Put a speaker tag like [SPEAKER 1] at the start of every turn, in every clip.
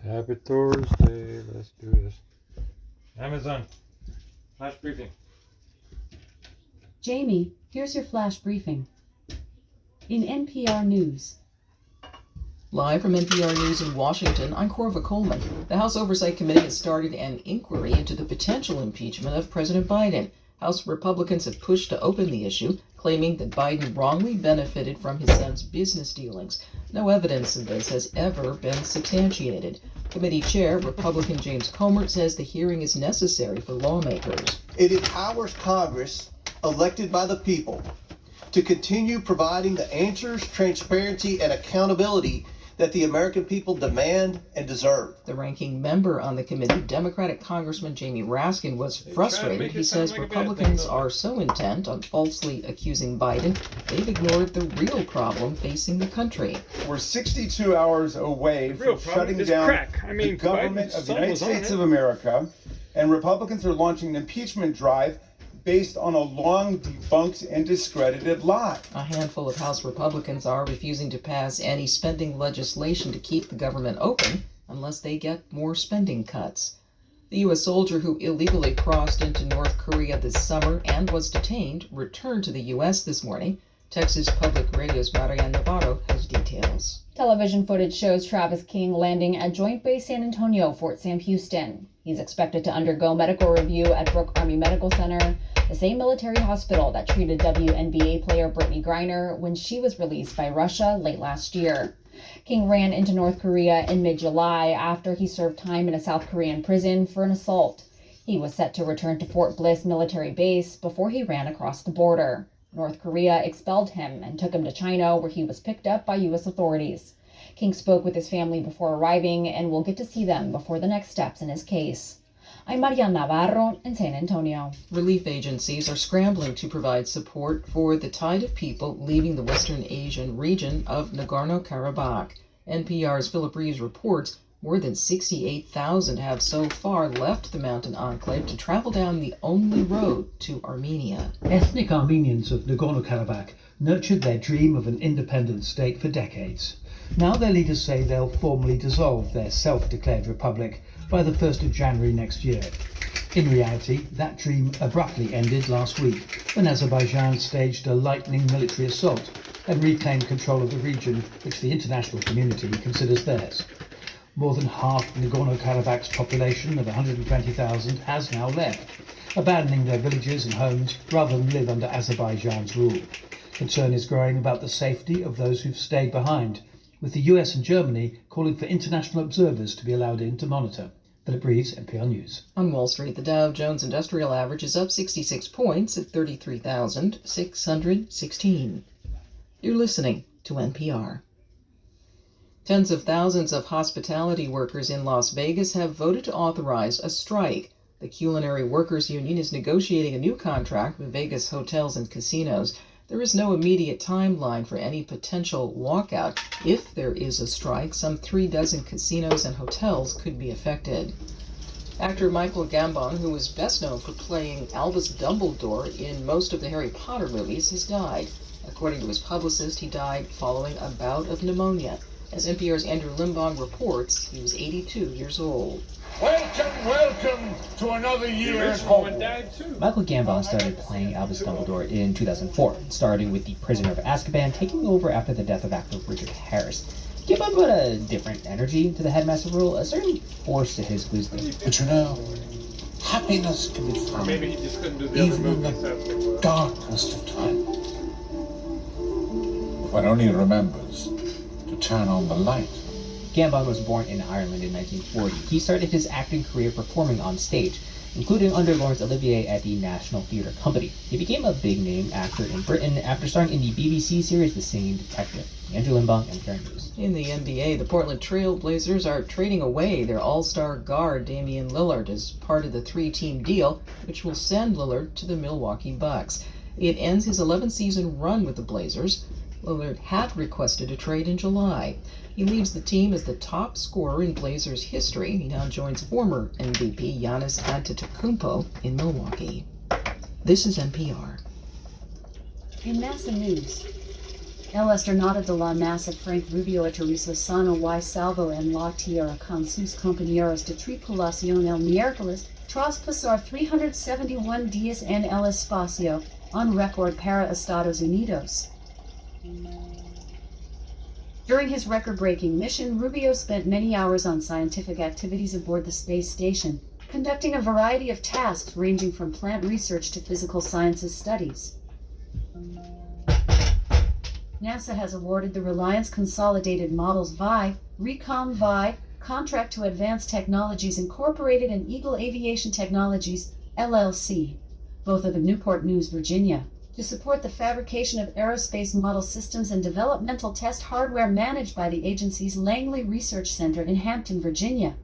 [SPEAKER 1] Happy Thursday. Let's do this. Amazon. Flash briefing.
[SPEAKER 2] Jamie, here's your flash briefing. In NPR News.
[SPEAKER 3] Live from NPR News in Washington, I'm Corva Coleman. The House Oversight Committee has started an inquiry into the potential impeachment of President Biden. House Republicans have pushed to open the issue, claiming that Biden wrongly benefited from his son's business dealings. No evidence of this has ever been substantiated. Committee Chair, Republican James Comer, says the hearing is necessary for lawmakers.
[SPEAKER 4] It empowers Congress, elected by the people, to continue providing the answers, transparency, and accountability that the American people demand and deserve.
[SPEAKER 3] The ranking member on the committee, Democratic Congressman Jamie Raskin, was frustrated. He says Republicans are so intent on falsely accusing Biden, they've ignored the real problem facing the country.
[SPEAKER 5] We're 62 hours away from shutting down the government of the United States of America, and Republicans are launching an impeachment drive based on a long debunked and discredited lie.
[SPEAKER 3] A handful of House Republicans are refusing to pass any spending legislation to keep the government open unless they get more spending cuts. The U.S. soldier who illegally crossed into North Korea this summer and was detained returned to the U.S. this morning. Texas Public Radio's Marian Navarro has details.
[SPEAKER 6] Television footage shows Travis King landing at Joint Base San Antonio, Fort Sam Houston. He's expected to undergo medical review at Brooke Army Medical Center, the same military hospital that treated WNBA player Brittany Griner when she was released by Russia late last year. King ran into North Korea in mid-July after he served time in a South Korean prison for an assault. He was set to return to Fort Bliss military base before he ran across the border. North Korea expelled him and took him to China, where he was picked up by U.S. authorities. King spoke with his family before arriving and will get to see them before the next steps in his case. I'm Marian Navarro in San Antonio.
[SPEAKER 3] Relief agencies are scrambling to provide support for the tide of people leaving the Western Asian region of Nagorno-Karabakh. NPR's Philip Reeves reports more than 68,000 have so far left the mountain enclave to travel down the only road to Armenia.
[SPEAKER 7] Ethnic Armenians of Nagorno-Karabakh nurtured their dream of an independent state for decades. Now their leaders say they'll formally dissolve their self-declared republic by the 1st of January next year. In reality, that dream abruptly ended last week when Azerbaijan staged a lightning military assault and reclaimed control of the region which the international community considers theirs. More than half Nagorno-Karabakh's population of 120,000 has now left, abandoning their villages and homes rather than live under Azerbaijan's rule. Concern is growing about the safety of those who've stayed behind, with the US and Germany calling for international observers to be allowed in to monitor. Philip Reeves, NPR News.
[SPEAKER 3] On Wall Street, the Dow Jones Industrial Average is up 66 points at 33,616. You're listening to NPR. Tens of thousands of hospitality workers in Las Vegas have voted to authorize a strike. The Culinary Workers Union is negotiating a new contract with Vegas hotels and casinos. There is no immediate timeline for any potential walkout. If there is a strike, some 36 casinos and hotels could be affected. Actor Michael Gambon, who is best known for playing Albus Dumbledore in most of the Harry Potter movies, has died. According to his publicist, he died following a bout of pneumonia. As NPR's Andrew Limbong reports, he was 82 years old.
[SPEAKER 8] Welcome to another year at home.
[SPEAKER 9] Michael Gambon started playing Albus Dumbledore in 2004, starting with The Prisoner of Azkaban, taking over after the death of actor Richard Harris. Gambon brought a different energy to the headmaster role, a certain force to his wisdom.
[SPEAKER 8] But you know, happiness can be found even in the darkest of times. If one only remembers to turn on the light.
[SPEAKER 9] Gambon was born in Ireland in 1940. He started his acting career performing on stage, including under Laurence Olivier at the National Theatre Company. He became a big-name actor in Britain after starring in the BBC series The Singing Detective. Andrew Limbong, NPR News.
[SPEAKER 3] In the NBA, the Portland Trail Blazers are trading away their all-star guard Damian Lillard as part of the three-team deal, which will send Lillard to the Milwaukee Bucks. It ends his 11th-season run with the Blazers. Lillard had requested a trade in July. He leads the team as the top scorer in Blazers history. He now joins former MVP Giannis Antetokounmpo in Milwaukee. This is NPR.
[SPEAKER 2] In NASA News. El Astronauta de la NASA Frank Rubio aterrizó sano y salvo en la Tierra con sus compañeros de tripulación el miércoles, tras pasar 371 días en el espacio, un récord para Estados Unidos. During his record-breaking mission, Rubio spent many hours on scientific activities aboard the space station, conducting a variety of tasks ranging from plant research to physical sciences studies. NASA has awarded the Reliance Consolidated Models VI, Recom VI, contract to Advanced Technologies Incorporated and Eagle Aviation Technologies, LLC, both of in Newport News, Virginia, to support the fabrication of aerospace model systems and developmental test hardware managed by the agency's Langley Research Center in Hampton, Virginia.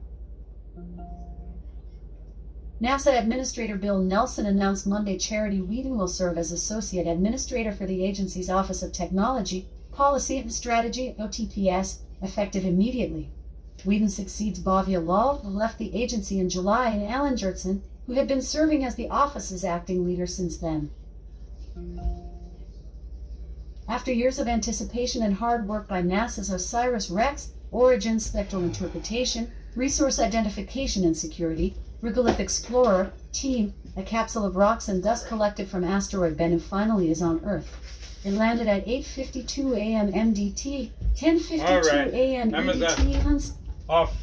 [SPEAKER 2] NASA Administrator Bill Nelson announced Monday Charity Whedon will serve as Associate Administrator for the agency's Office of Technology, Policy and Strategy, OTPS, effective immediately. Whedon succeeds Bhavya Lal, who left the agency in July, and Alan Jurtson, who had been serving as the office's acting leader since then. After years of anticipation and hard work by NASA's OSIRIS-REx, Origin Spectral Interpretation, Resource Identification and Security, Regolith Explorer team, a capsule of rocks and dust collected from asteroid Bennu finally is on Earth. It landed at 8:52 a.m. MDT, 10:52 a.m. EDT.
[SPEAKER 1] Off.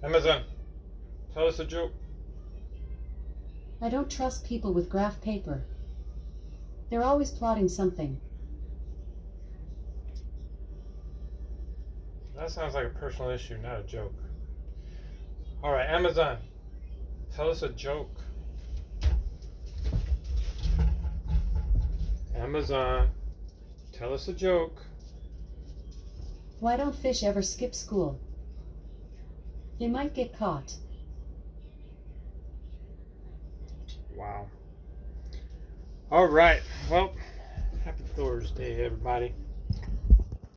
[SPEAKER 1] Amazon, tell us a joke.
[SPEAKER 2] I don't trust people with graph paper. They're always plotting something.
[SPEAKER 1] That sounds like a personal issue, not a joke. Alright, Amazon, tell us a joke. Amazon, tell us a joke.
[SPEAKER 2] Why don't fish ever skip school? They might get caught.
[SPEAKER 1] Wow. Alright, well, happy Thursday, everybody.